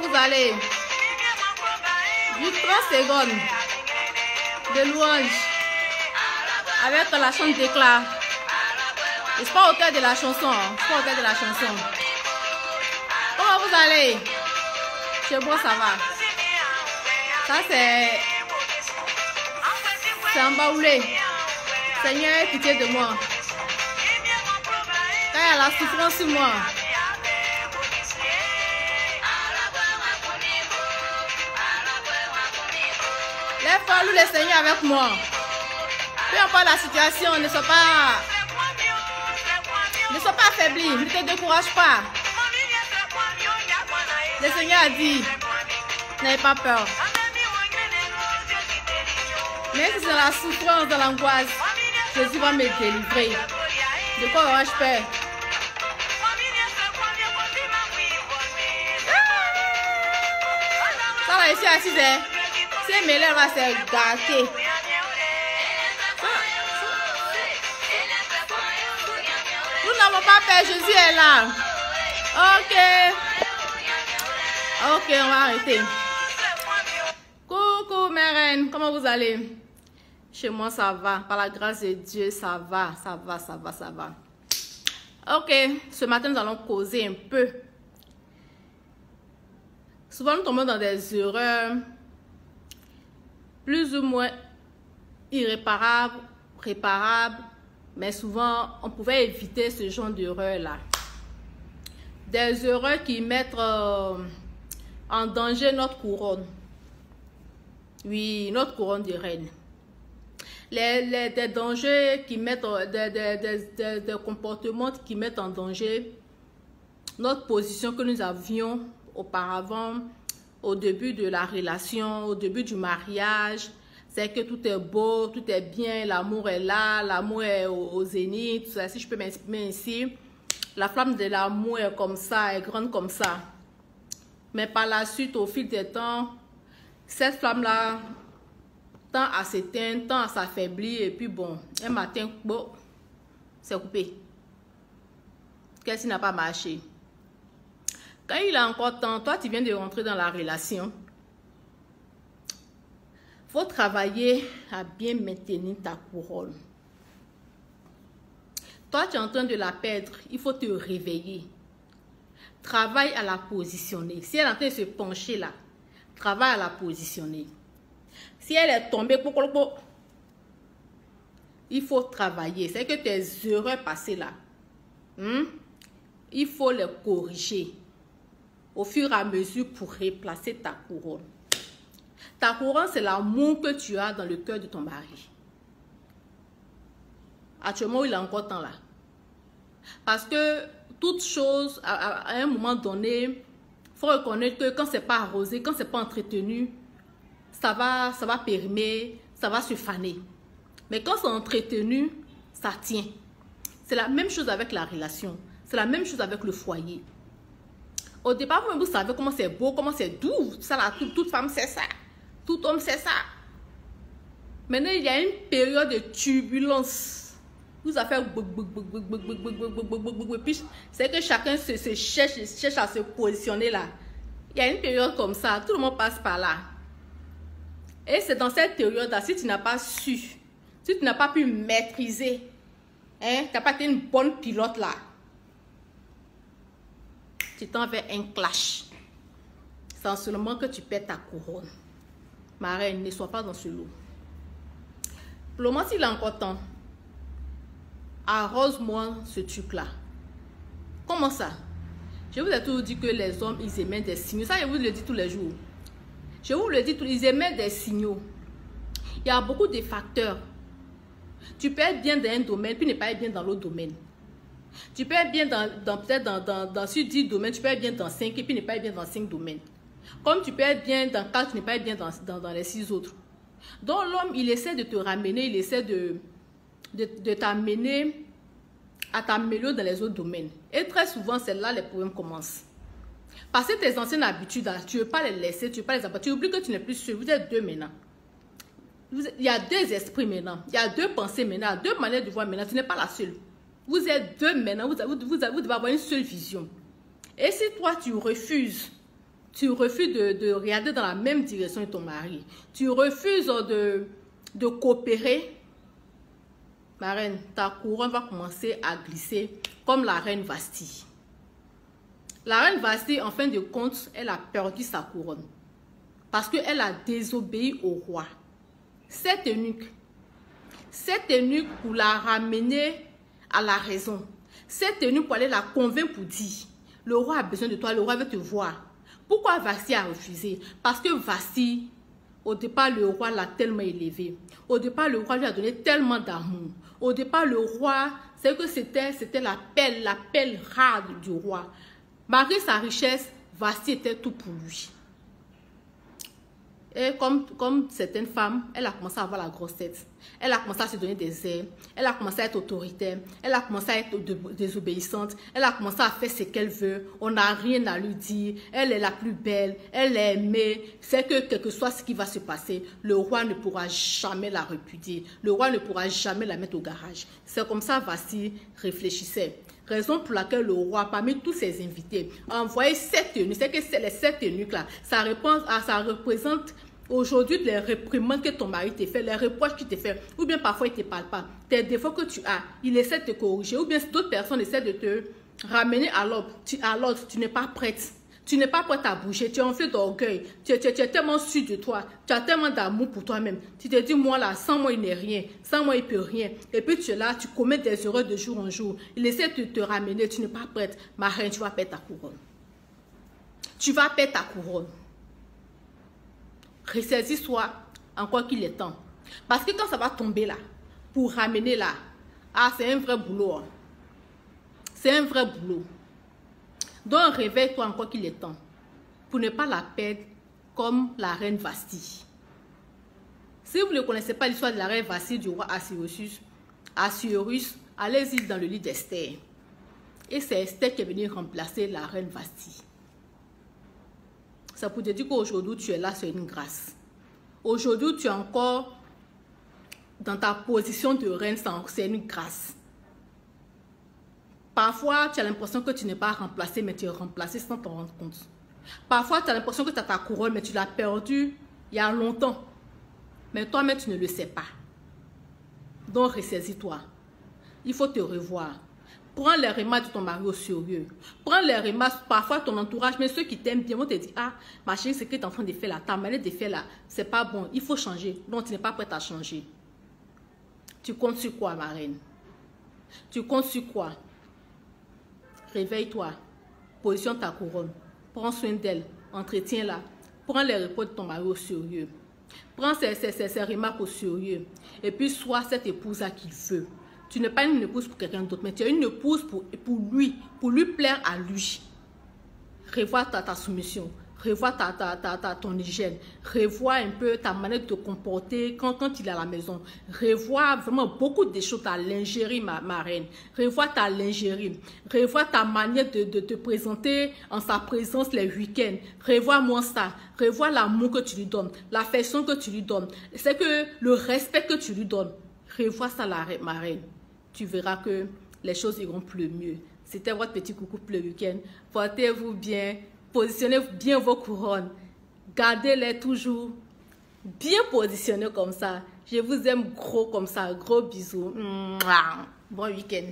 vous allez? Juste 30 secondes de louange avec la chante d'éclat. Je ne suis pas auteur de la chanson. Comment vous allez? Chez moi, ça va. Ça, c'est un baoulé. Seigneur, aie pitié de moi. Quand il y a la souffrance sur moi. Lève-toi, loue le Seigneur avec moi. Peu importe la situation, ne sois pas affaibli, ne te décourage pas. Le Seigneur a dit, n'ayez pas peur. Même si c'est la souffrance, dans l'angoisse, Jésus va me délivrer. De quoi aurais-je peur? Ça va ici assise, hein? C'est mêlé, elle va se gâter. Nous n'avons pas peur, Jésus est là. Ok, on va arrêter. Coucou mes reines, comment vous allez? Chez moi ça va, par la grâce de Dieu ça va. Ok, ce matin nous allons causer un peu. Souvent nous tombons dans des erreurs plus ou moins irréparables, réparables, mais souvent on pouvait éviter ce genre d'erreurs-là. Des erreurs qui mettent en danger notre couronne. Oui, notre couronne de reine. Des dangers qui mettent, des comportements qui mettent en danger notre position que nous avions auparavant au début de la relation, au début du mariage. C'est que tout est beau, tout est bien, l'amour est là, l'amour est au zénith, tout ça, si je peux m'exprimer ainsi. La flamme de l'amour est comme ça, est grande comme ça. Mais par la suite, au fil des temps, cette flamme-là tend à s'éteindre, tend à s'affaiblir, et puis bon, un matin, bon, c'est coupé. Qu'est-ce qui n'a pas marché? Quand il a encore temps, toi, tu viens de rentrer dans la relation. Il faut travailler à bien maintenir ta couronne. Toi, tu es en train de la perdre, il faut te réveiller. Travaille à la positionner. Si elle est en train de se pencher là, travaille à la positionner. Si elle est tombée, il faut travailler. C'est que tes erreurs passées là, il faut les corriger au fur et à mesure pour replacer ta couronne. Ta couronne, c'est l'amour que tu as dans le cœur de ton mari. Actuellement, il a encore temps là. Parce que toute chose, à un moment donné, il faut reconnaître que quand c'est pas arrosé, quand c'est pas entretenu, ça va périmer, ça va se faner. Mais quand c'est entretenu, ça tient. C'est la même chose avec la relation. C'est la même chose avec le foyer. Au départ, vous savez comment c'est beau, comment c'est doux. Ça, là, toute femme sait ça. Tout homme sait ça. Maintenant, il y a une période de turbulence. Vous avez fait... Puis, c'est que chacun se cherche à se positionner là. Il y a une période comme ça. Tout le monde passe par là. Et c'est dans cette période-là, si tu n'as pas su, si tu n'as pas pu maîtriser, hein, tu n'as pas été une bonne pilote là, tu t'en vas un clash. C'est en ce moment que tu perds ta couronne. Ma reine, ne sois pas dans ce lot. Pour le moment, s'il a encore temps, arrose-moi ce truc-là. Comment ça? Je vous ai toujours dit que les hommes, ils émettent des signaux. Ça, je vous le dis tous les jours. Je vous le dis, ils émettent des signaux. Il y a beaucoup de facteurs. Tu peux être bien dans un domaine, puis ne pas être bien dans l'autre domaine. Tu peux être bien sur 10 domaines, tu peux être bien dans 5, et puis ne pas être bien dans 5 domaines. Comme tu peux être bien dans 4, tu n'es pas être bien dans les 6 autres. Donc l'homme, il essaie de te ramener, il essaie de t'amener à t'améliorer dans les autres domaines. Et très souvent, c'est là les problèmes commencent. Parce que tes anciennes habitudes, tu ne veux pas les laisser, tu ne veux pas les abattre. Tu oublies que tu n'es plus seul. Vous êtes deux maintenant. Il y a deux esprits maintenant. Il y a deux pensées maintenant. Il y a deux manières de voir maintenant. Tu n'es pas la seule. Vous êtes deux maintenant. Vous devez avoir une seule vision. Et si toi, tu refuses Tu refuses de regarder dans la même direction que ton mari. Tu refuses de coopérer. Ma reine, ta couronne va commencer à glisser comme la reine Vasti. La reine Vasti, en fin de compte, elle a perdu sa couronne. Parce qu'elle a désobéi au roi. Cette eunuque pour la ramener à la raison. Cette eunuque pour aller la convaincre pour dire, le roi a besoin de toi, le roi veut te voir. Pourquoi Vasti a refusé? Parce que Vasti, au départ, le roi l'a tellement élevé. Au départ, le roi lui a donné tellement d'amour. Au départ, le roi, c'est que c'était la pelle rare du roi. Malgré sa richesse, Vasti était tout pour lui. Et comme certaines femmes, elle a commencé à avoir la grosse tête. Elle a commencé à se donner des ailes. Elle a commencé à être autoritaire. Elle a commencé à être désobéissante. Elle a commencé à faire ce qu'elle veut. On n'a rien à lui dire. Elle est la plus belle. Elle est aimée. C'est que quel que soit ce qui va se passer, le roi ne pourra jamais la répudier. Le roi ne pourra jamais la mettre au garage. C'est comme ça Vasti réfléchissait. Raison pour laquelle le roi, parmi tous ses invités, a envoyé 7 eunuques. C'est que les 7 eunuques-là, ça représente aujourd'hui les réprimandes que ton mari te fait, les reproches qu'il te fait, ou bien parfois il ne te parle pas, tes défauts que tu as, il essaie de te corriger, ou bien d'autres personnes essaient de te ramener à l'ordre, tu n'es pas prête. Tu n'es pas prête à bouger, tu es enflé d'orgueil, tu es tellement sûr de toi, tu as tellement d'amour pour toi-même. Tu te dis, moi là, sans moi il n'est rien, sans moi il ne peut rien. Et puis tu es là, tu commets des erreurs de jour en jour. Il essaie de te ramener, tu n'es pas prête. Ma reine, tu vas perdre ta couronne. Tu vas perdre ta couronne. Ressaisis-toi encore qu'il est temps. Parce que quand ça va tomber là, pour ramener là, ah c'est un vrai boulot. Hein. C'est un vrai boulot. Donc réveille-toi encore qu'il est temps pour ne pas la perdre comme la reine Vasti. Si vous ne connaissez pas l'histoire de la reine Vasti du roi Assuérus, allez-y dans le livre d'Esther. Et c'est Esther qui est venue remplacer la reine Vasti. Ça pour te dire qu'aujourd'hui tu es là, c'est une grâce. Aujourd'hui tu es encore dans ta position de reine, c'est une grâce. Parfois, tu as l'impression que tu n'es pas remplacé, mais tu es remplacé sans t'en rendre compte. Parfois, tu as l'impression que tu as ta couronne, mais tu l'as perdue il y a longtemps. Mais toi-même, tu ne le sais pas. Donc, ressaisis-toi. Il faut te revoir. Prends les remarques de ton mari au sérieux. Prends les remarques, parfois ton entourage, mais ceux qui t'aiment bien vont te dire, ah, ma chérie, ce que tu es en train de faire là, ta manière de faire là, c'est pas bon, il faut changer. Donc, tu n'es pas prête à changer. Tu comptes sur quoi, ma reine? Tu comptes sur quoi? Réveille-toi, positionne ta couronne, prends soin d'elle, entretiens-la, prends les repos de ton mari au sérieux, prends ses remarques au sérieux, et puis sois cette épouse-là qu'il veut. Tu n'es pas une épouse pour quelqu'un d'autre, mais tu es une épouse pour lui plaire à lui. Revois ta soumission, revois ton hygiène, revois un peu ta manière de te comporter quand il est à la maison. Revois vraiment beaucoup de choses, ta lingerie, ma reine. Revois ta lingerie. Revois ta manière de te présenter en sa présence les week-ends. Revois-moi ça. Revois l'amour que tu lui donnes, l'affection que tu lui donnes. C'est que le respect que tu lui donnes. Revois ça, ma reine. Tu verras que les choses iront plus mieux. C'était votre petit coucou pour le week-end. Portez-vous bien. Positionnez bien vos couronnes. Gardez-les toujours bien positionnés comme ça. Je vous aime gros comme ça. Gros bisous. Bon week-end.